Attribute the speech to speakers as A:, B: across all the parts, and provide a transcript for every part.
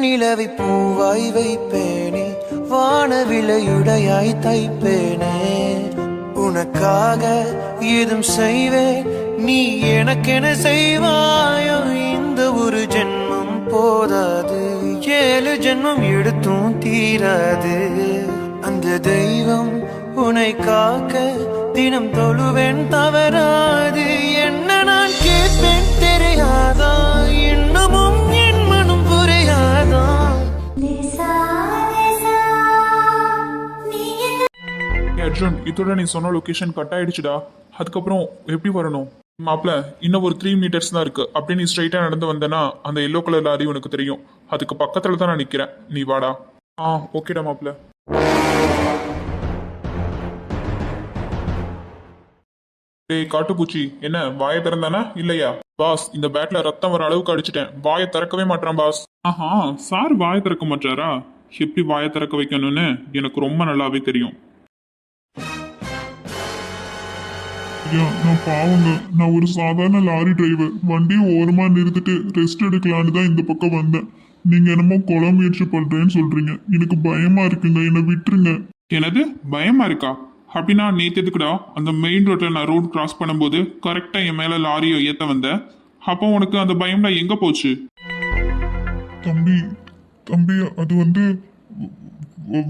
A: வெண்ணிலவை பூவாய் வைப்பேனே, வானவிலையுடையாய் தைப்பேனே. உனக்காக ஏதும் செய்வேன், நீ எனக்கென செய்வாயோ. இந்த ஒரு ஜென்மம் போதாது, 7 ஜென்மம் எடுத்தும் தீராது. அந்த தெய்வம் உன்னை காக்க தினம் தொழுவேன் தவறாது. என்ன நான் கேட்பேன் தெரியாதா, இன்னமும் என் மனம் புரியாதா.
B: அர்ஜுன், இதோட நீ சொன்ன லொகேஷன் கட் ஆயிடுச்சுடா. அதுக்கப்புறம் எப்படி வரணும்? மாப்பிள, இன்னும் ஒரு 3 மீட்டர்ஸ் தான் இருக்கு. அப்படியே நீ ஸ்ட்ரைட்டா நடந்து வந்தனா அந்த எல்லோ கலர் லாரி உனக்கு தெரியும். அதுக்கு பக்கத்துல தான் நான் நிக்கிறேன், நீ வாடா. ஓகேடா மாப்பிள. டேய் காட்டுப்பூச்சி, என்ன வாயை திறந்தானா இல்லையா? பாஸ், இந்த பேட்ல ரத்தம் வர அளவுக்கு அடிச்சிட்டேன், வாயை திறக்கவே மாட்டான் பாஸ். சார் வாயை திறக்க மாட்டாரா? எப்படி வாயை திறக்க வைக்கணும்னு எனக்கு ரொம்ப நல்லாவே தெரியும்.
C: நான் பாவங்க, நான் ஒரு சாதாரண லாரி டிரைவர். வண்டியை ஓரமா நிறுத்திட்டு ரெஸ்ட் எடுக்கலான்னு தான் இந்த பக்கம் வந்தேன். நீங்க என்னமோ கொலை முயற்சி பண்றேன்னு சொல்றீங்க. எனக்கு பயமா இருக்குங்க, என்னை விட்டுருங்க.
B: எனது பயமா இருக்கா? அப்படின்னா நேற்று எதுக்குடா அந்த மெயின் ரோட்ல நான் ரோட் கிராஸ் பண்ணும்போது கரெக்டா என் மேல லாரியை ஏத்த வந்த? அப்போ உனக்கு அந்த பயம்ல எங்க போச்சு?
C: தம்பி தம்பி அது வந்து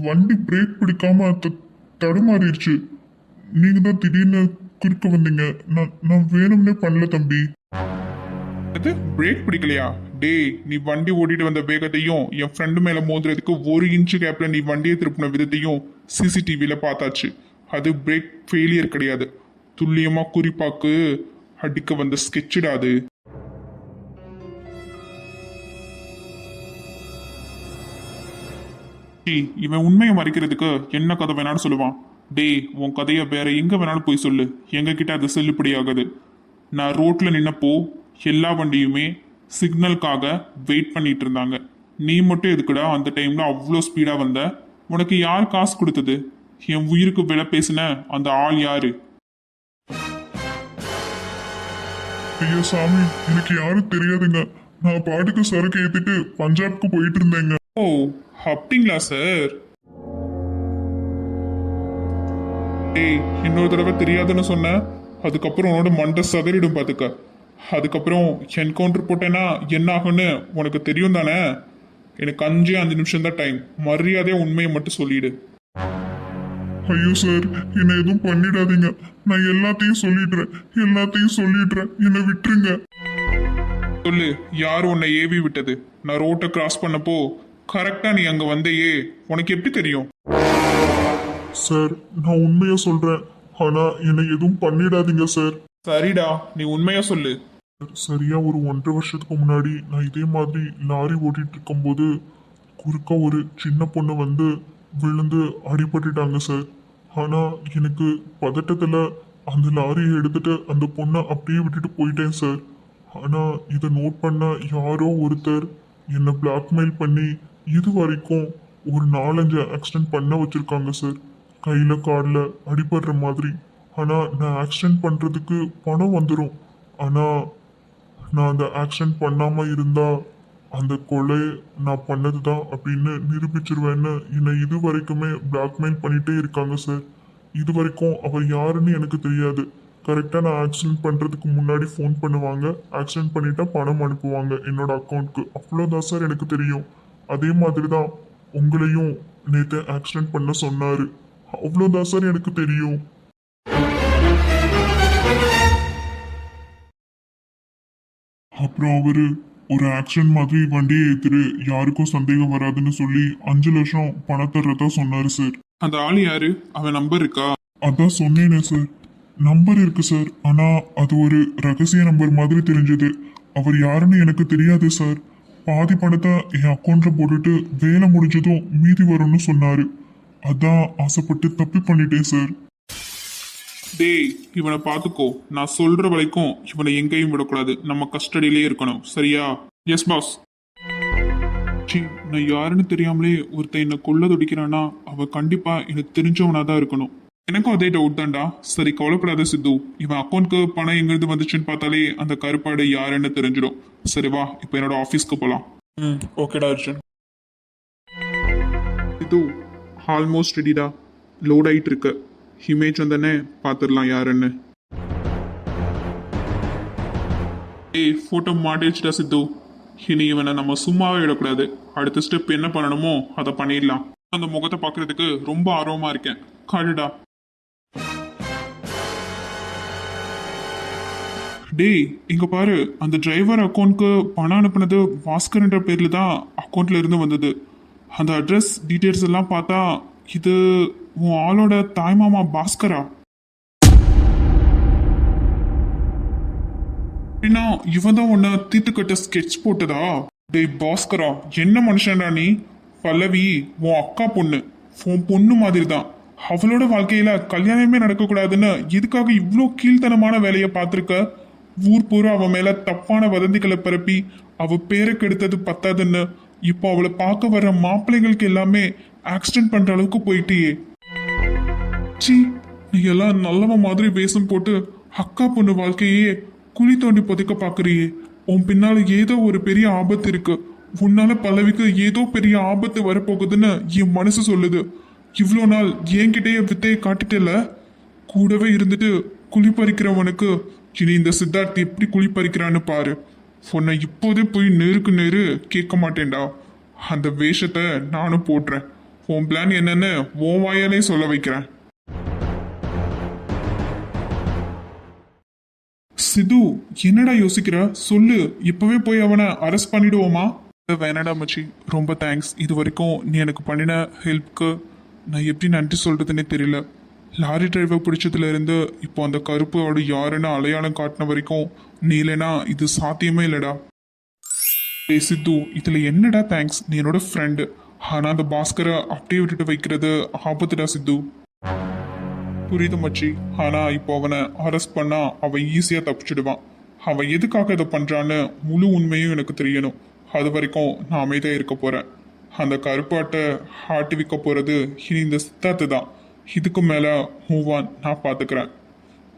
C: வண்டி பிரேக் பிடிக்காம தடுமாறிடுச்சு. நீங்க தான் திடீர்னு குறுக்க வந்தீங்க. நான் வேணும்னே பண்ணல தம்பி.
B: அது பிரேக் பிடிக்கலையா? டேய், நீ வண்டி ஓட்டிட்டு வந்த வேகத்தையும் என் ஃப்ரெண்டு மேல மோதுறதுக்கு 1 இன்ச்சு கேப்ல நீ வண்டியை திருப்பின விதத்தையும் சிசிடிவில பார்த்தாச்சு. அது பிரேக் ஃபெயிலியர் கிடையாது, துல்லியமா குறிப்பாக்கு அடிக்க வந்த ஸ்கெட்சுடாது. இவன் உண்மையை மறைக்கிறதுக்கு என்ன கதை வேணாலும் சொல்லுவான். டேய், உன் கதைய வேற எங்க வேணாலும் போய் சொல்லு, எங்க கிட்ட அது செல்லுபடி ஆகுது. நான் ரோட்ல நின்னப்போ எல்லா வண்டியுமே சிக்னலுக்காக வெயிட் பண்ணிட்டு இருந்தாங்க. நீ மட்டும் எதுக்குடா அந்த டைம்ல அவ்வளோ ஸ்பீடா வந்த? உனக்கு யார் காசு கொடுத்தது? என் உயிருக்கு விலை பேசின அந்த ஆள் யாரு?
C: ஐயோ சாமி, எனக்கு யாரும் தெரியாதுங்க. நான் பாட்டுக்கு சரக்கு ஏத்திட்டு பஞ்சாப்க்கு போயிட்டு இருந்தேங்க.
B: ஓ, அப்படிங்களா சார்? டேய், இன்னொரு தடவை தெரியாதுன்னு சொன்ன, அதுக்கப்புறம் உன்னோட மண்டை சதறிடும் பாத்துக்க. அதுக்கப்புறம் என்கவுண்டர் போட்டேன்னா என்ன ஆகும்னு உனக்கு தெரியும் தானே? எனக்கு 5 நிமிஷம் தான் டைம். மரியாதையா உண்மையை மட்டும் சொல்லிடு.
C: ஐயோ சார், என்னை எதுவும் பண்ணிடாதீங்க. நான் எல்லாத்தையும் சொல்லிடுறேன். என்னை விட்டுருங்க.
B: சொல்லு, யார் உன்னை ஏவி விட்டது? நான் ரோட்டை கிராஸ் பண்ணப்போ கரெக்டா நீ அங்க வந்தையே, உனக்கு எப்படி தெரியும்?
C: சார், நான் உண்மையா சொல்றேன். ஆனா என்னை எதுவும் பண்ணிடாதீங்க சார்.
B: சரிடா, நீ உண்மையா சொல்லு.
C: சரியா ஒரு 1.5 வருஷத்துக்கு முன்னாடி நான் இதே மாதிரி லாரி ஓட்டிட்டு இருக்கும்போது குறுக்க ஒரு சின்ன பொண்ணு வந்து விழுந்து அடிபட்டுட்டாங்க சார். ஆனா எனக்கு பதட்டத்துல அந்த லாரியை எடுத்துட்டு அந்த பொண்ணை அப்படியே விட்டுட்டு போயிட்டேன் சார். ஆனா இதை நோட் பண்ண யாரோ ஒருத்தர் என்னை பிளாக்மெயில் பண்ணி இது வரைக்கும் ஒரு 4-5 ஆக்சிடென்ட் பண்ண வச்சிருக்காங்க சார், கையில காலில் அடிபடுற மாதிரி. ஆனா நான் ஆக்சிடென்ட் பண்றதுக்கு பணம் வந்துடும். ஆனா நான் அந்த ஆக்சிடென்ட் பண்ணாம இருந்தா அந்த கொலை நான் பண்ணதுதான் அப்படின்னு நிரூபிச்சிருவேன்னு என்னை இது வரைக்குமே பிளாக்மெயில் பண்ணிட்டே இருக்காங்க சார். இது வரைக்கும் அவர் யாருன்னு எனக்கு தெரியாது. கரெக்டாக நான் ஆக்சிடென்ட் பண்ணுறதுக்கு முன்னாடி ஃபோன் பண்ணுவாங்க, ஆக்சிடென்ட் பண்ணிட்டா பணம் அனுப்புவாங்க என்னோட அக்கௌண்ட்க்கு. அவ்வளோதான் சார் எனக்கு தெரியும். அதே மாதிரி தான் உங்களையும் நேற்று ஆக்சிடென்ட் பண்ண சொன்னார். அவ்வளோதான் சார் எனக்கு தெரியும். அப்புறம் அவரு ஒரு ஆக்சிடென்ட் மாதிரி வண்டியை ஏத்துரு, யாருக்கும் சந்தேகம் வராதுன்னு சொல்லி 5 லட்சம் பணம் தர்றதா சொன்னாரு சார்.
B: அந்த ஆள் யாரு? அவன் நம்பர் இருக்கா?
C: அதான் சொன்னேனே சார், நம்பர் இருக்கு சார். ஆனா அது ஒரு ரகசிய நம்பர் மாதிரி தெரிஞ்சது. அவர் யாருன்னு எனக்கு தெரியாது சார். பாதி பணத்தை என் அக்கௌண்ட்ல போட்டுட்டு வேலை முடிஞ்சதும் மீதி வரும்னு சொன்னாரு. அதான் ஆசைப்பட்டு தப்பி பண்ணிட்டேன் சார்.
B: டேய், இவனை பாத்துக்கோ. நான் சொல்ற வரைக்கும் இவனை எங்கேயும் விடக்கூடாது, நம்ம கஸ்டடியிலே இருக்கணும், சரியா? Yes boss. நான் யாருன்னு தெரியாமலே ஒருத்தன் என்ன கொல்ல துடிக்கிறானா, அவ கண்டிப்பா எனக்கு தெரிஞ்சவனா தான் இருக்கணும். எனக்கும் அதே டவுட் தான்டா. சரி, கவலைப்படாத சித்து. இவன் அக்கௌண்ட்க்கு பணம் எங்கிருந்து வந்துச்சுன்னு பார்த்தாலே அந்த கருப்பாடு யாருன்னு தெரிஞ்சிடும். சரி வா, இப்போ என்னோட ஆஃபீஸ்க்கு போகலாம். ஓகேடா அர்ஜுன். இது ஆல்மோஸ்ட் ரெடிடா, லோட் ஆயிட்டு இருக்கு. இமேஜ் வந்தனே பார்த்துடலாம் யாருன்னு. ஏய், ஃபோட்டோ மாட்டிடுச்சுடா சித்து. இனி இவனை நம்ம சும்மாவே விடக்கூடாது. அடுத்த ஸ்டெப் என்ன பண்ணணுமோ அதை பண்ணிடலாம். அந்த முகத்தை பார்க்கறதுக்கு ரொம்ப ஆர்வமா இருக்கேன். காடுடா. டேய், இங்க பாரு, அந்த டிரைவர் அக்கௌண்ட்க்கு பணம் அனுப்புனது பாஸ்கர்ன்ற பேர்ல தான் அக்கௌண்ட்ல இருந்து வந்தது. அந்த அட்ரஸ் டீட்டெயில்ஸ் எல்லாம் பார்த்தா இது உன் ஆளோட தாய்மாமா பாஸ்கரா? அப்படின்னா இவன் தான் உன்னை தீர்த்துக்கட்ட ஸ்கெட்ச் போட்டதா? டேய் பாஸ்கரா, என்ன மனுஷன்டா நீ? பல்லவி உன் அக்கா பொண்ணு, உன் பொண்ணு மாதிரி தான். அவளோட வாழ்க்கையில கல்யாணமே நடக்கக்கூடாதுன்னு எதுக்காக இவ்வளோ கீழ்த்தனமான வேலையை பார்த்துருக்க? ஊர் பூரா அவன் மேல தப்பான வதந்திகளை பரப்பி அவ பேரை கெடுத்தது பத்தாதுன்னு இப்போ அவளை பார்க்க வர்ற மாப்பிள்ளைகளுக்கு எல்லாமே ஆக்சிடென்ட் பண்ற அளவுக்கு போயிட்டியே. சி, நீ எல்லாம் நல்லவ மாதிரி வேஷம் போட்டு அக்கா பொண்ணு வாழ்க்கையே குழி தோண்டி புதைக்க பாக்குறியே. உன் பின்னால ஏதோ ஒரு பெரிய ஆபத்து இருக்கு. உன்னால பல்லவிக்கு ஏதோ பெரிய ஆபத்து வரப்போகுதுன்னு என் மனசு சொல்லுது. இவ்வளோ நாள் என்கிட்டயே வித்தையை காட்டிட்டல. கூடவே இருந்துட்டு குழி பறிக்கிறவனுக்கு இனி இந்த சித்தார்த் எப்படி குழி பறிக்கிறான்னு பாரு. உன்னை இப்போதே போய் நேருக்கு நேரு கேட்க மாட்டேன்டா. அந்த வேஷத்தை நானும் போடுறேன். உன் பிளான் என்னன்னு உன் வாயாலே சொல்ல வைக்கிறேன். சிது, என்னடா யோசிக்கிற? சொல்லு, இப்பவே போய் அவனை அரெஸ்ட் பண்ணிடுவோமா? வேணாடா மச்சி, ரொம்ப தேங்க்ஸ். இது வரைக்கும் நீ எனக்கு பண்ணின ஹெல்ப்க்கு நான் எப்படி நன்றி சொல்றதுன்னே தெரியல. லாரி டிரைவர் பிடிச்சதுல இருந்து இப்போ அந்த கருப்பு அவடு யாருன்னு அடையாளம் காட்டின வரைக்கும் நீ இல்லைனா இது சாத்தியமே இல்லடா. டேய் சித்து, இதுல என்னடா தேங்க்ஸ்? நீ என்னோட ஃப்ரெண்டு. ஆனா அந்த பாஸ்கரை அப்படியே விட்டுட்டு வைக்கிறது ஆபத்துடா சித்து. புரியுது மச்சி, ஆனா இப்போ அவனை அரெஸ்ட் பண்ணா அவன் ஈஸியா தப்பிச்சிடுவான். அவன் எதுக்காக இதை பண்றான்னு முழு உண்மையும் எனக்கு தெரியணும். அது வரைக்கும் நான் அமைதியா இருக்க போறேன். அந்த கருப்பாட்டை ஆட்டி விற்க போறது இனி இந்த சித்தார்த்து தான். இதுக்கு மேல மூவ் ஆன், நான் பாத்துக்கிறேன்.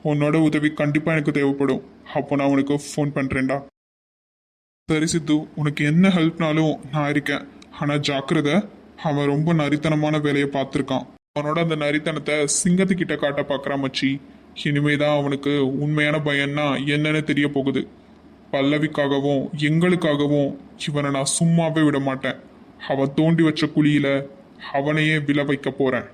B: உன்னோட உதவி கண்டிப்பா எனக்கு தேவைப்படும். அப்போ நான் உனக்கு ஃபோன் பண்றேன்டா. சரி சித்து, உனக்கு என்ன ஹெல்ப்னாலும் நான் இருக்கேன். ஆனா ஜாக்கிரதை, அவன் ரொம்ப நரித்தனமான வேலையை பார்த்துருக்கான். அவனோட அந்த நரித்தனத்தை சிங்கத்துக்கிட்ட காட்ட பார்க்குறான் மச்சி. இனிமேதான் அவனுக்கு உண்மையான பயம்னா என்னன்னு தெரிய போகுது. பல்லவிக்காகவும் எங்களுக்காகவும் இவனை நான் சும்மாவே விட மாட்டேன். அவன் தோண்டி வச்ச குழியில அவனையே விழ வைக்க போறேன்.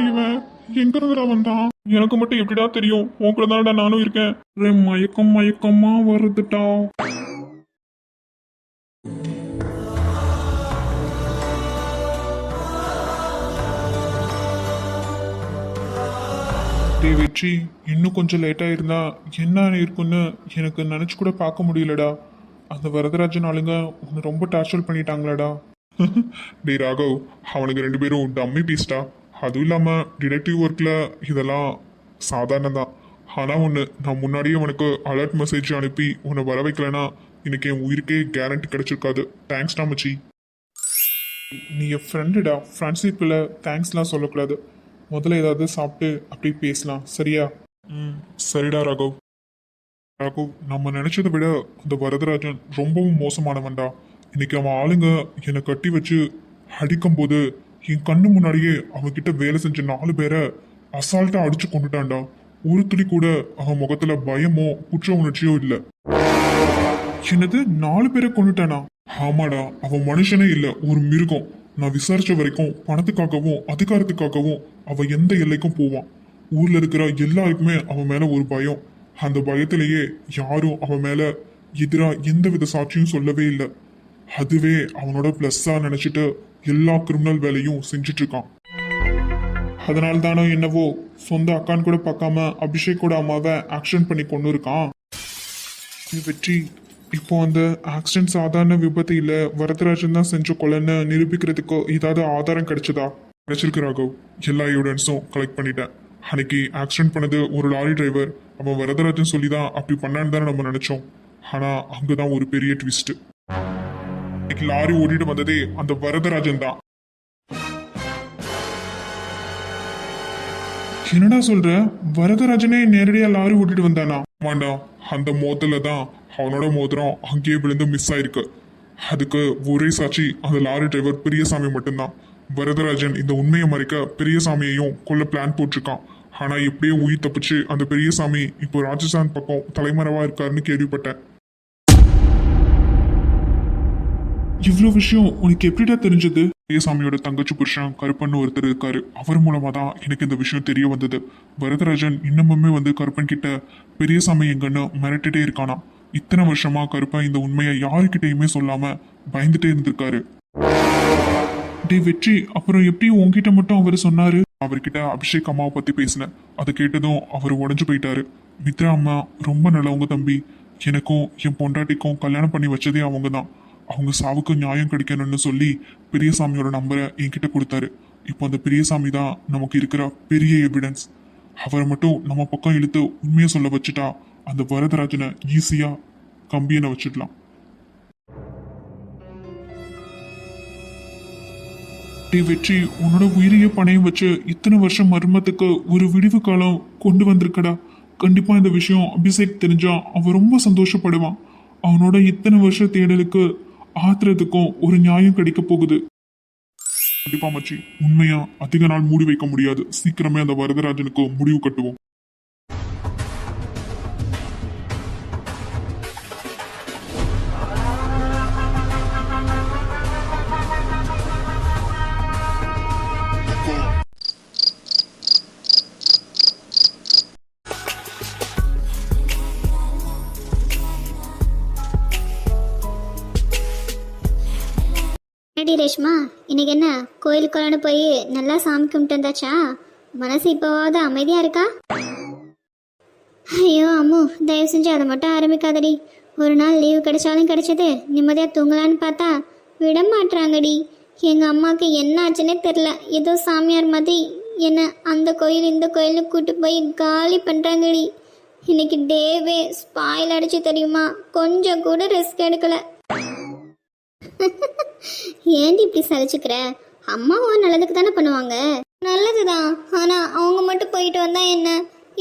B: இவன் எங்க இருந்துடா வந்தான்? எனக்கு மட்டும் எப்படிடா தெரியும்? உன் கூட தானடா நானும் இருக்கேன். மயக்கம் மயக்கமா வருதுட்டா. வெற்றி, இன்னும் கொஞ்சம் லேட்டா இருந்தா என்ன இருக்குன்னு எனக்கு நினைச்சு கூட பார்க்க முடியலடா. அந்த வரதராஜன் ஆளுங்க உன்னை ரொம்ப டார்ச்சர் பண்ணிட்டாங்களாடா. டே ராகவ், அவனுக்கு 2 பேரும் டம்மி பீஸ்டா. அதுவும் இல்லாமல் டிடெக்டிவ் ஒர்க்கில் இதெல்லாம் சாதாரணம் தான். ஆனால் ஒன்று, நான் முன்னாடியே உனக்கு அலர்ட் மெசேஜ் அனுப்பி உன்னை வர வைக்கலன்னா இன்னைக்கு என் உயிருக்கே கேரண்டி கிடைச்சிருக்காது. தேங்க்ஸ்டா மச்சி. நீ என் ஃப்ரெண்டுடா. ஃப்ரெண்ட்ஷிப்பில் தேங்க்ஸ்லாம் சொல்லக்கூடாது. முதல்ல ஏதாவது சாப்பிட்டு அப்படி பேசலாம், சரியா? சரிடா ராகவ். ராகவ், நம்ம நினைச்சதை விட அந்த வரதராஜன் ரொம்பவும் மோசமானவன்டா. இன்னைக்கு அவன் ஆளுங்க என்னை கட்டி வச்சு அடிக்கும்போது என் கண்ணு முன்னாடியே அவன்கிட்ட வேலை செஞ்ச 4 பேரை அசால்ட்டா அடிச்சு கொண்டுட்டான்டா. ஒரு துளி கூட அவன் முகத்துல பயமோ குற்ற உணர்ச்சியோ இல்ல. என்னது, 4 பேரை கொண்டுட்டானா? ஆமாடா, அவன் மனுஷனே இல்ல, ஒரு மிருகம். நான் விசாரிச்ச வரைக்கும் பணத்துக்காகவும் அதிகாரத்துக்காகவும் அவன் எந்த எல்லைக்கும் போவான். ஊர்ல இருக்கிற எல்லாருக்குமே அவன் மேல ஒரு பயம். அந்த பயத்திலேயே யாரும் அவன் மேல எதிரா எந்த வித சாட்சியும் சொல்லவே இல்லை. அதுவே அவனோட பிளஸ்ஸா நினைச்சிட்டு எல்லா கிரிமினல் வேலையும் செஞ்சுட்டு இருக்கான். அதனால தானோ என்னவோ சொந்த அக்கான்னு கூட பார்க்காம அபிஷேக்கோட அம்மாவை ஆக்ஷன் பண்ணி கொண்டு இருக்கான். வெற்றி,
C: இப்போ அந்த ஆக்சிடென்ட் சாதாரண விபத்து இல்ல வரதராஜன் தான் செஞ்ச கொலைன்னு நிரூபிக்கிறதுக்கு ஏதாவது ஆதாரம் கிடைச்சதா? கிடைச்சிருக்கு ராகவ். எல்லா எவிடன்ஸும் கலெக்ட் பண்ணிட்டேன். அன்னைக்கு ஆக்சிடென்ட் பண்ணது ஒரு லாரி டிரைவர். அவன் வரதராஜன் சொல்லி தான் அப்படி பண்ணான்னு தானே நம்ம நினைச்சோம். ஆனா அங்கதான் ஒரு பெரிய ட்விஸ்ட். இன்னைக்கு லாரி ஓட்டிட்டு வந்ததே அந்த வரதராஜன் தான். என்னடா சொல்ற? வரதராஜனே நேரடியா லாரி ஓட்டிட்டு வந்தானா? வேண்டாம், அந்த மோதல தான் அவனோட மோதிரம் அங்கேயே விழுந்து மிஸ் ஆயிருக்கு. அதுக்கு ஒரே சாட்சி அந்த லாரி டிரைவர் பெரியசாமி மட்டும்தான். வரதராஜன் இந்த உண்மையை மறைக்க பெரியசாமியையும் கொல்ல பிளான் போட்டிருக்கான். ஆனா எப்படியோ உயிர் தப்பிச்சு அந்த பெரியசாமி இப்போ ராஜஸ்தான் பக்கம் தலைமறைவா இருக்காருன்னு கேள்விப்பட்டேன். இவ்வளோ விஷயம் உனக்கு எப்படிடா தெரிஞ்சது? பெரியசாமியோட தங்கச்சி புருஷன் கருப்பன் ஒருத்தர் இருக்காரு. அவர் மூலமா தான் எனக்கு இந்த விஷயம் தெரிய வந்தது. வரதராஜன் இன்னமுமே வந்து கருப்பன் கிட்ட பெரியசாமி எங்கன்னு மிரட்டிட்டே இருக்கானா. இத்தனை வருஷமா கருப்பன் இந்த உண்மையை யாருக்கிட்டையுமே சொல்லாம பயந்துட்டே இருந்திருக்காரு. டே வெற்றி, அப்புறம் எப்படி உன்கிட்ட மட்டும் அவர் சொன்னாரு? அவர்கிட்ட அபிஷேக் அம்மாவை பத்தி பேசினேன். அதை கேட்டதும் அவர் உடஞ்சு போயிட்டாரு. மித்ரா அம்மா ரொம்ப நல்லவங்க தம்பி. எனக்கும் என் பொண்டாட்டிக்கும் கல்யாணம் பண்ணி வச்சதே அவங்க தான். அவங்க சாவுக்கு நியாயம் கிடைக்கணும்னு சொல்லி பெரியசாமியோட நம்பரை என்கிட்ட கொடுத்தாரு. இப்போ அந்த பெரியசாமி தான் நமக்கு இருக்கிற பெரிய எவிடன்ஸ். அவரை மட்டும் நம்ம பக்கம் இழுத்து உண்மையை சொல்ல வச்சுட்டா அந்த வரதராஜனை ஈஸியா கம்பியனை வச்சிடலாம். வெற்றி, உன்னோட உயிரையே பணையம் வச்சு இத்தனை வருஷம் மர்மத்துக்கு ஒரு விடிவு காலம் கொண்டு வந்திருக்கடா. கண்டிப்பா இந்த விஷயம் அபிஷேக் தெரிஞ்சா அவன் ரொம்ப சந்தோஷப்படுவான். அவனோட இத்தனை வருஷ தேடலுக்கு ஆத்திரத்துக்கும் ஒரு நியாயம் கிடைக்க போகுது. கண்டிப்பா மச்சி, உண்மையா அதிக நாள் மூடி வைக்க முடியாது. சீக்கிரமே அந்த வரதராஜனுக்கு முடிவு கட்டுவோம்.
D: என்னடி ரேஷ்மா, இன்னைக்கு என்ன கோயிலுக்கு போய் நல்லா சாமி கும்பிட்டு வந்தாச்சா? மனசு இப்போவாவது அமைதியா இருக்கா? ஐயோ அம்மு, தயவு செஞ்சு அதை மட்டும் ஆரம்பிக்காதடி. ஒரு நாள் லீவு கிடைச்சாலும் கிடைச்சது நிம்மதியா தூங்கலான்னு பார்த்தா விட மாட்டாங்கடி. எங்க அம்மாவுக்கு என்ன ஆச்சுன்னே தெரில. ஏதோ சாமியார் மாதிரி என்ன அந்த கோயில் இந்த கோயில்னு கூட்டு போய் காலி பண்றாங்கடி. இன்னைக்கு டேவே ஸ்பாயில் அடிச்சு தெரியுமா? கொஞ்சம் கூட ரிஸ்க் எடுக்கல. ஏன்டி இப்படி சலிச்சுக்கிற? அம்மாவும் நல்லதுக்கு தானே பண்ணுவாங்க. நல்லதுதான், ஆனா அவங்க மட்டும் போயிட்டு வந்தா என்ன?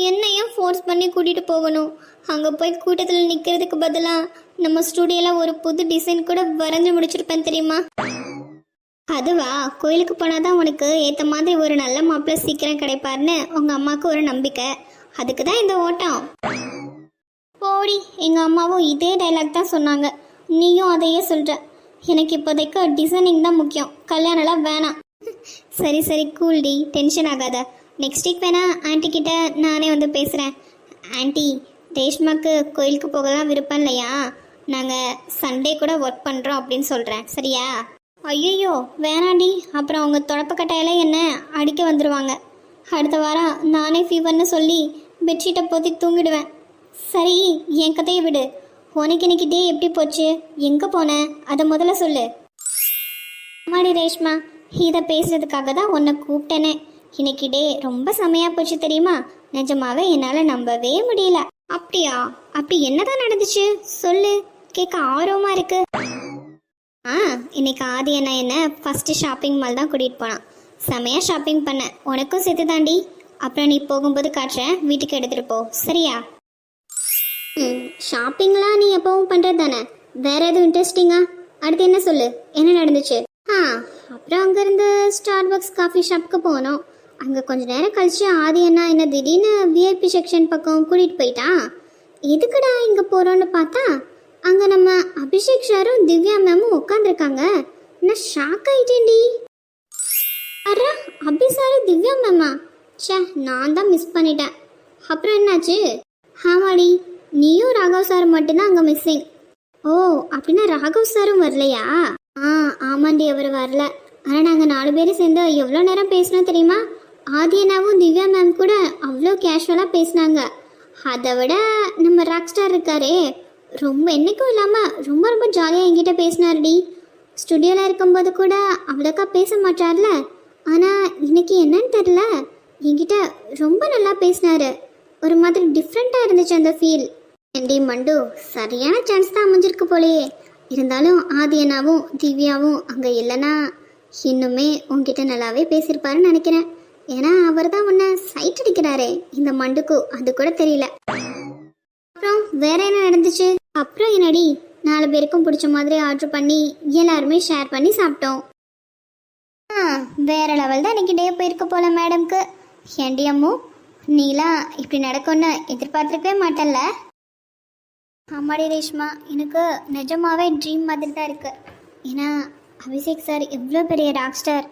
D: என்னையும் ஃபோர்ஸ் பண்ணி கூட்டிட்டு போகணும். அங்க போய் கூட்டத்தில் நிக்கிறதுக்கு பதிலா நம்ம ஸ்டூடியோல ஒரு புது டிசைன் கூட வரைஞ்சு முடிச்சிருப்பேன் தெரியுமா? அதுவா, கோயிலுக்கு போனாதான் உனக்கு ஏத்த மாதிரி ஒரு நல்ல மாப்பிள்ளை சீக்கிரம் கிடைப்பாருன்னு உங்க அம்மாவுக்கு ஒரு நம்பிக்கை. அதுக்கு தான் இந்த ஓட்டம். போடி, எங்க அம்மாவும் இதே டைலாக் தான் சொன்னாங்க. நீயும் அதையே சொல்ற. எனக்கு இப்போதைக்கு டிசைனிங் தான் முக்கியம், கல்யாணம்லாம் வேணாம். சரி சரி கூல்டி, டென்ஷன் ஆகாத. நெக்ஸ்ட் வீக் வேணா ஆன்ட்டி கிட்ட நானே வந்து பேசுகிறேன். ஆன்ட்டி, ரேஷ்மாக்கு கோயிலுக்கு போகலாம் விருப்பம் இல்லையா? நாங்கள் சண்டே கூட ஒர்க் பண்ணுறோம் அப்படின்னு சொல்கிறேன், சரியா? ஐயோ வேணாண்டி, அப்புறம் அவங்க தொடப்பக்கட்டையில என்ன அடிக்க வந்துடுவாங்க. அடுத்த வாரம் நானே ஃபீவர்னு சொல்லி பெட்ஷீட்டை போத்தி தூங்கிடுவேன். சரி, என் கதையை விடு. உனக்கு இன்னைக்கு டே எப்படி போச்சு? எங்கே போனேன் அதை முதல்ல சொல்லு. அம்மாடி ரேஷ்மா, இதை பேசுறதுக்காக தான் உன்னை கூப்பிட்டேனே. இன்னைக்கு டே ரொம்ப செமையா போச்சு தெரியுமா? நிஜமாவே என்னால் நம்பவே முடியல. அப்படியா? அப்படி என்னதான் நடந்துச்சு சொல்லு, கேட்க ஆர்வமா இருக்கு. இன்னைக்கு ஆதி அண்ணா என்ன ஃபர்ஸ்ட் ஷாப்பிங் மால் தான் கூட்டிகிட்டு போனான். செமையா ஷாப்பிங் பண்ணேன், உனக்கும் சேர்த்து தாண்டி. அப்புறம் நீ போகும்போது காட்டுறேன், வீட்டுக்கு எடுத்துகிட்டு போ, சரியா? ஷாப்பிங்லாம் நீ எப்பவும் பண்ணுறது தானே. வேற எதுவும் இன்ட்ரெஸ்டிங்கா? அடுத்து என்ன சொல்லு, என்ன நடந்துச்சு? அப்புறம் அங்கேருந்து ஸ்டார்பக்ஸ் காஃபி ஷாப்புக்கு போனோம். அங்கே கொஞ்ச நேரம் கழிச்சு ஆதி அண்ணா என்ன திடீர்னு விஐபி செக்ஷன் பக்கம் கூட்டிகிட்டு போயிட்டான். எதுக்குடா இங்கே போகிறோன்னு பார்த்தா அங்கே நம்ம அபிஷேக் சாரும் திவ்யா மேமும் உட்காந்துருக்காங்க. நான் ஷாக் ஆயிட்டேன்டி. அரா, அபி சாரு திவ்யா மேமா? சே, நான் தான் மிஸ் பண்ணிட்டேன். அப்புறம் என்னாச்சு? ஆமாடி, நீயும் ராகவ் சார் மட்டும்தான் அங்கே மிஸ்ஸிங். ஓ, அப்படின்னா ராகவ் சாரும் வரலையா? ஆமாண்டி, அவர் வரல. ஆனால் நாங்கள் 4 பேரும் சேர்ந்து எவ்வளோ நேரம் பேசினோம் தெரியுமா? ஆதியனாவும் திவ்யா மேம் கூட அவ்வளோ கேஷுவலாக பேசினாங்க. அதை விட நம்ம ராக் ஸ்டார் இருக்காரே, ரொம்ப என்னைக்கும் இல்லாமல் ரொம்ப ரொம்ப ஜாலியாக என்கிட்ட பேசினாருடி. ஸ்டுடியோவில் இருக்கும்போது கூட அவ்வளோக்கா பேச மாட்டார்ல, ஆனால் இன்னைக்கு என்னன்னு தெரில என்கிட்ட ரொம்ப நல்லா பேசினாரு. ஒரு மாதிரி டிஃப்ரெண்ட்டாக இருந்துச்சு அந்த ஃபீல். ஏண்டி மண்டு, சரியான சான்ஸ் தான் அமைஞ்சிருக்கு போலயே. இருந்தாலும் ஆதியனாவும் திவ்யாவும் அங்கே இல்லைன்னா இன்னுமே உன்கிட்ட நல்லாவே பேசியிருப்பாருன்னு நினைக்கிறேன். ஏன்னா அவர் தான் உன்னை சைட் அடிக்கிறாரே இந்த மண்டுக்கு, அது கூட தெரியல. அப்புறம் வேற என்ன நடந்துச்சு? அப்புறம் என்னடி, 4 பேருக்கும் பிடிச்ச மாதிரி ஆர்டர் பண்ணி எல்லாருமே ஷேர் பண்ணி சாப்பிட்டோம். வேற லெவல் தான் இன்னைக்கு டே போயிருக்க போல மேடம்க்கு. ஏண்டி அம்மு, நீலாம் இப்படி நடக்கும்னு எதிர்பார்த்துருக்கவே மாட்டல்ல? ஆமாடி ரேஷ்மா, எனக்கு நிஜமாவே ட்ரீம் மாதிரி தான் இருக்குது. ஏன்னா அபிஷேக் சார் எவ்வளோ பெரிய ராக் ஸ்டார்,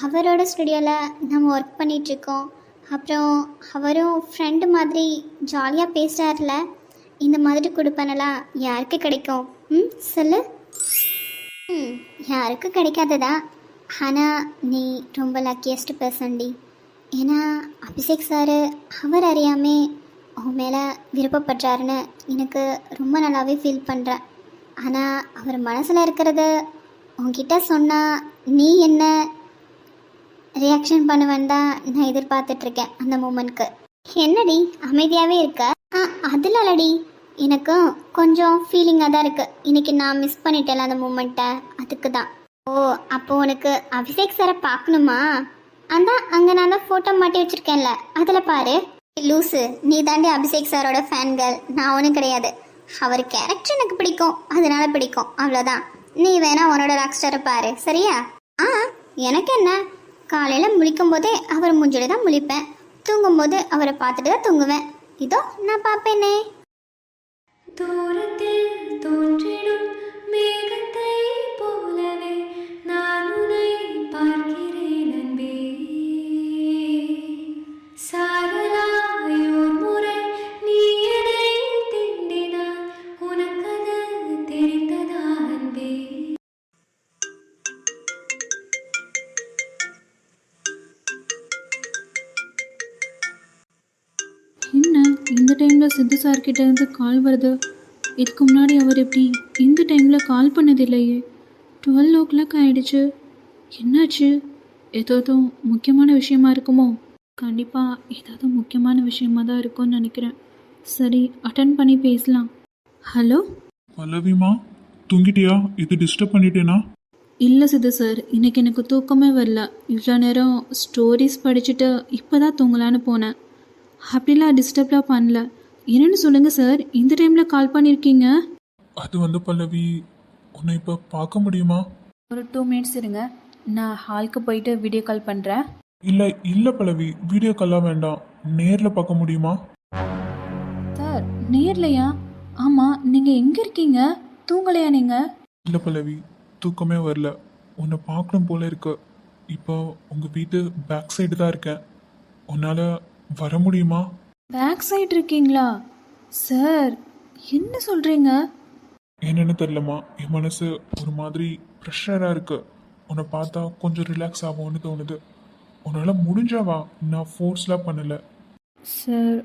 D: அவரோட ஸ்டுடியோவில் நம்ம ஒர்க் பண்ணிகிட்ருக்கோம். அப்புறம் அவரும் ஃப்ரெண்டு மாதிரி ஜாலியாக பேசுகிறார்ல, இந்த மாதிரி கொடுப்பனெல்லாம் யாருக்கு கிடைக்கும்? சொல்லு. யாருக்கும் கிடைக்காததா? ஆனால் நீ ரொம்ப லக்கியஸ்ட் பர்சன்டி. ஏன்னா அபிஷேக் சார் அவர் அறியாமே உன் மேலே விருப்பப்படுறாருன்னு எனக்கு ரொம்ப நல்லாவே ஃபீல் பண்ணுறேன். ஆனால் அவர் மனசில் இருக்கிறத உன்கிட்ட சொன்னால் நீ என்ன ரியாக்ஷன் பண்ணுவேன்னு தான் நான் எதிர்பார்த்துட்ருக்கேன் அந்த மூமெண்ட்க்கு. என்னடி அமைதியாகவே இருக்க? அதில் இல்லடி, எனக்கும் கொஞ்சம் ஃபீலிங்காக தான் இருக்குது. இன்றைக்கி நான் மிஸ் பண்ணிட்டேன் அந்த மூமெண்ட்டை, அதுக்கு தான். ஓ, அப்போ உனக்கு அபிஷேக் சாரை பார்க்கணுமா? அதான் அங்கே நான் தான் ஃபோட்டோ மாட்டி வச்சுருக்கேன்ல, அதில் பாரு. லூசு, நீ தாண்டி அபிஷேக் சாரோட ஃபேன்கள், நான் ஒன்றும் கிடையாது. அவர் கேரக்டர் எனக்கு பிடிக்கும், அதனால பிடிக்கும், அவ்வளோதான். நீ வேணா உன்னோட ராக் ஸ்டாரை பாரு, சரியா? எனக்கு என்ன, காலையில் முழிக்கும் போதே அவர் மூஞ்சில தான் முழிப்பேன், தூங்கும்போது அவரை பார்த்துட்டு தான் தூங்குவேன். இதோ நான் பார்ப்பேனே.
E: தூரத்தில் தோன்றிடும் மேகத்தை போலவே நான் உன்னை பார்க்கிறேன் அன்பே. சாரலாயோர் முறை நீ என்னை திண்டினாய், உனக்கது தெரிந்ததா அன்பே?
F: என்ன இந்த டைமில் சித்து சார்கிட்ட இருந்து கால் வருது? இதுக்கு முன்னாடி அவர் எப்படி இந்த டைமில் கால் பண்ணதில்லையே. 12 ஆகிடுச்சு. என்னாச்சு? ஏதாவது முக்கியமான விஷயமா இருக்குமோ? கண்டிப்பாக ஏதாவது முக்கியமான விஷயமா தான் இருக்கும்னு நினைக்கிறேன். சரி, அட்டன் பண்ணி பேசலாம். ஹலோ
C: பல்லவிமா, தூங்கிட்டியா? இது டிஸ்டர்ப் பண்ணிட்டேனா?
F: இல்லை சித்து சார், இன்றைக்கி எனக்கு தூக்கமே வரல. இவ்வளோ நேரம் ஸ்டோரிஸ் படிச்சுட்டு இப்போ தான் தூங்கலான்னு போனேன். அப்படிலாம் டிஸ்டர்ப்லாம் பண்ணல. என்னென்னு சொல்லுங்கள் சார், இந்த டைமில் கால் பண்ணியிருக்கீங்க?
C: அது பல்லவி, உன்னை இப்போ பார்க்க முடியுமா?
F: ஒரு 2 மினிட்ஸ் இருங்க, நான் ஹாலுக்கு போயிட்டு வீடியோ கால் பண்ணுறேன்.
C: இல்லை பல்லவி, வீடியோ கால்லாம் வேண்டாம், நேரில் பார்க்க முடியுமா?
F: சார் நேர்லையா? ஆமாம், நீங்கள் எங்கே இருக்கீங்க? தூங்கலையா நீங்கள்?
C: இல்லை பல்லவி, தூக்கமே வரல, உன்னை பார்க்கணும் போல இருக்கு. இப்போ உங்கள் வீட்டு பேக் சைடு தான் இருக்கேன். உன்னால் வர முடியுமா?
F: பேக் சைடு இருக்கீங்களா? சார் என்ன சொல்கிறீங்க?
C: என்னன்னு தெரியலம்மா, என் மனசு ஒரு மாதிரி ப்ரெஷராக இருக்கு. உன்னை பார்த்தா கொஞ்சம் ரிலாக்ஸ் ஆகும்னு தோணுது. உன்னால் முடிஞ்சாவா? நான் ஃபோர்ஸ்லாம் பண்ணலை.
F: சார்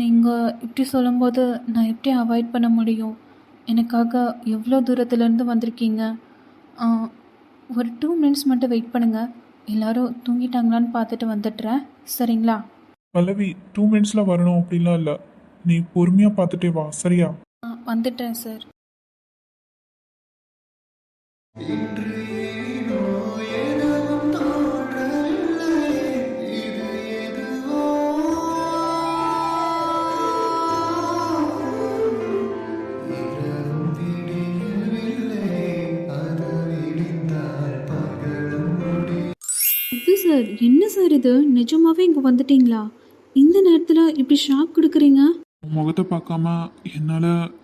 F: நீங்கள் இப்படி சொல்லும்போது நான் எப்படி அவாய்ட் பண்ண முடியும்? எனக்காக எவ்வளோ தூரத்துலேருந்து வந்திருக்கீங்க. ஒரு 2 மினிட்ஸ் மட்டும் வெயிட் பண்ணுங்கள். எல்லோரும் தூங்கிட்டாங்களான்னு பார்த்துட்டு வந்துடுறேன், சரிங்களா?
C: பல்லவி, 2 மினிட்ஸில் வரணும் அப்படிலாம் இல்லை, நீ பொறுமையாக பார்த்துட்டே வா, சரியா?
F: வந்துட்டேன் சார். இது சார், என்ன சார் இது? நிஜமாவே இங்கே வந்துட்டீங்களா? இந்த நேரத்தில் இப்படி ஷாக் கொடுக்குறீங்க?
C: உன் முகத்தை பார்க்காம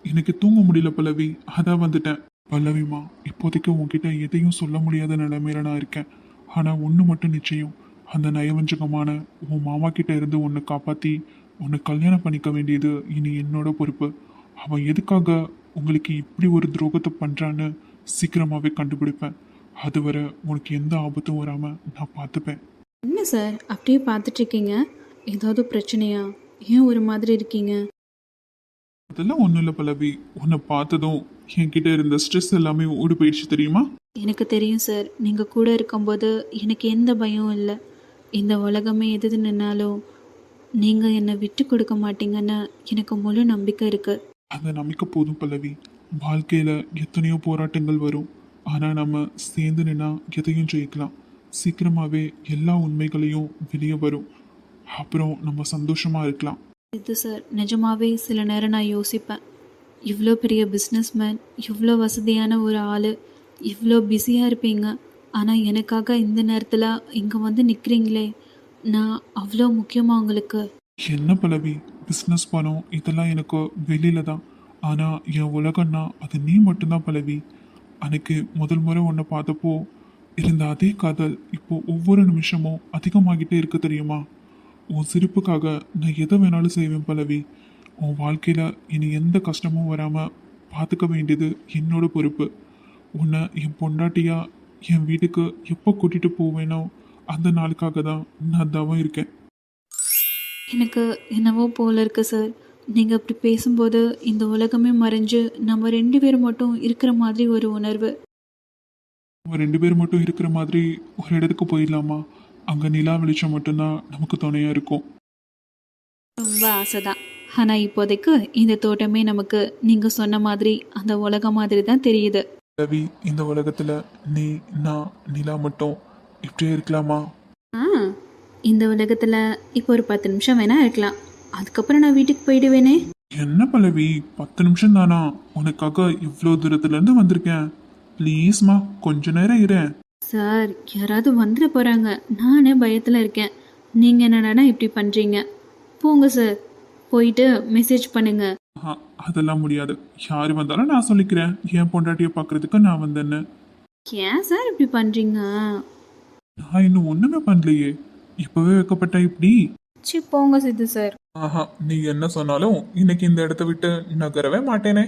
C: எனக்கு தூங்க முடியல பல்லவி, அதான் வந்துட்டேன். பல்லவிமா, இப்போதைக்கு உன்கிட்ட எதையும் சொல்ல முடியாத நிலைமையில நான் இருக்கேன். ஆனால் ஒன்று மட்டும் நிச்சயம், அந்த நயவஞ்சகமான உன் மாமா கிட்ட இருந்து உன்னை காப்பாற்றி உன்னை கல்யாணம் பண்ணிக்க வேண்டியது இனி என்னோட பொறுப்பு. அவன் எதுக்காக உங்களுக்கு இப்படி ஒரு துரோகத்தை பண்ணுறான்னு சீக்கிரமாகவே கண்டுபிடிப்பேன். அதுவரை உனக்கு எந்த ஆபத்தும் வராமல் நான் பார்த்துப்பேன்.
F: என்ன சார் அப்படியே பார்த்துட்ருக்கீங்க? ஏதாவது பிரச்சனையா? ஏன் ஒரு மாதிரி இருக்கீங்க?
B: அதெல்லாம் ஒன்றும் இல்லை பல்லவி. உன்னை பார்த்ததும் என்கிட்ட இருந்த ஸ்ட்ரெஸ் எல்லாமே ஓடி போயிடுச்சு தெரியுமா?
F: எனக்கு தெரியும் சார், நீங்கள் கூட இருக்கும்போது எனக்கு எந்த பயமும் இல்லை. இந்த உலகமே எது நின்னாலும் நீங்கள் என்னை விட்டு கொடுக்க மாட்டீங்கன்னு எனக்கு முழு நம்பிக்கை இருக்குது.
B: அந்த நம்பிக்கை போதும் பல்லவி. வாழ்க்கையில் எத்தனையோ போராட்டங்கள் வரும், ஆனால் நம்ம சேர்ந்து நின்னா எதையும் ஜெயிக்கலாம். சீக்கிரமாகவே எல்லா உண்மைகளையும் வெளியே வரும். அப்புறம் நம்ம சந்தோஷமாக இருக்கலாம்.
F: இது சார், நிஜமாவே சில நேரம் நான் யோசிப்பேன், இவ்வளோ பெரிய பிஸ்னஸ்மேன், இவ்வளோ வசதியான ஒரு ஆள், இவ்வளோ பிஸியாக இருப்பீங்க, ஆனால் எனக்காக இந்த நேரத்தில் இங்கே வந்து நிற்கிறீங்களே, நான் அவ்வளோ முக்கியமாக உங்களுக்கு?
B: என்ன பல்லவி, பிஸ்னஸ் பணம் இதெல்லாம் எனக்கு வெளியில தான். ஆனால் என் உலகம்னா அது நீ மட்டும்தான் பல்லவி. அன்னைக்கு முதல் முறை உன்னை பார்த்தப்போ இருந்த அதே காதல் இப்போ ஒவ்வொரு நிமிஷமும் அதிகமாகிட்டே இருக்கு தெரியுமா? உன் சிரிப்புக்காக நான் எதை வேணாலும் செய்வேன் பல்லவி. உன் வாழ்க்கையில் இனி எந்த கஷ்டமும் வராமல் பார்த்துக்க வேண்டியது என்னோட பொறுப்பு. உன்னை என் பொண்டாட்டியா என் வீட்டுக்கு எப்போ கூட்டிகிட்டு போவேனோ அந்த நாளுக்காக தான் நான் தவம் இருக்கேன்.
F: எனக்கு என்னவோ போல இருக்கு சார். நீங்கள் அப்படி பேசும்போது இந்த உலகமே மறைஞ்சு நம்ம 2 பேரும் மட்டும் இருக்கிற மாதிரி ஒரு உணர்வு.
B: நம்ம 2 பேர் மட்டும் இருக்கிற மாதிரி ஒரு இடத்துக்கு போயிடலாமா? அங்கே நிலா வெளிச்சம் மட்டும்தான் நமக்கு துணையாக இருக்கும்.
F: ரொம்ப ஆசை தான். ஆனால் இப்போதைக்கு இந்த தோட்டமே நமக்கு நீங்கள் சொன்ன மாதிரி அந்த உலகம் மாதிரி தான் தெரியுது.
B: ரவி, இந்த உலகத்தில் நீ நான் நிலா மட்டும் இப்படியே இருக்கலாமா?
F: ஆ, இந்த உலகத்தில் இப்போ ஒரு 10 நிமிஷம் வேணா இருக்கலாம், அதுக்கப்புறம் நான் வீட்டுக்கு போயிடுவேனே.
B: என்ன பல்லவி, 10 நிமிஷம் தானா? உனக்காக இவ்வளோ தூரத்துலேருந்து வந்திருக்கேன். ப்ளீஸ்மா கொஞ்ச நேரம் இரேன்.
F: சார், யாராவது வந்துட போகிறாங்க, நானே பயத்தில் இருக்கேன். நீங்கள் என்னடா இப்படி பண்ணுறீங்க? போங்க சார், போயிட்டு மெசேஜ் பண்ணுங்க.
B: அதெல்லாம் முடியாது. யார் வந்தாலும் நான் சொல்லிக்கிறேன், என் பொண்டாட்டியை பார்க்கறதுக்கு நான் வந்தேன்னு.
F: ஏன் சார் இப்படி பண்ணுறீங்க?
B: நான் இன்னும் ஒன்றுமே பண்ணலையே, இப்போவே வைக்கப்பட்ட இப்படி.
F: சி போங்க சித்து சார்.
B: நீ என்ன சொன்னாலும் இன்னைக்கு இந்த இடத்த விட்டு நகரவே மாட்டேனே.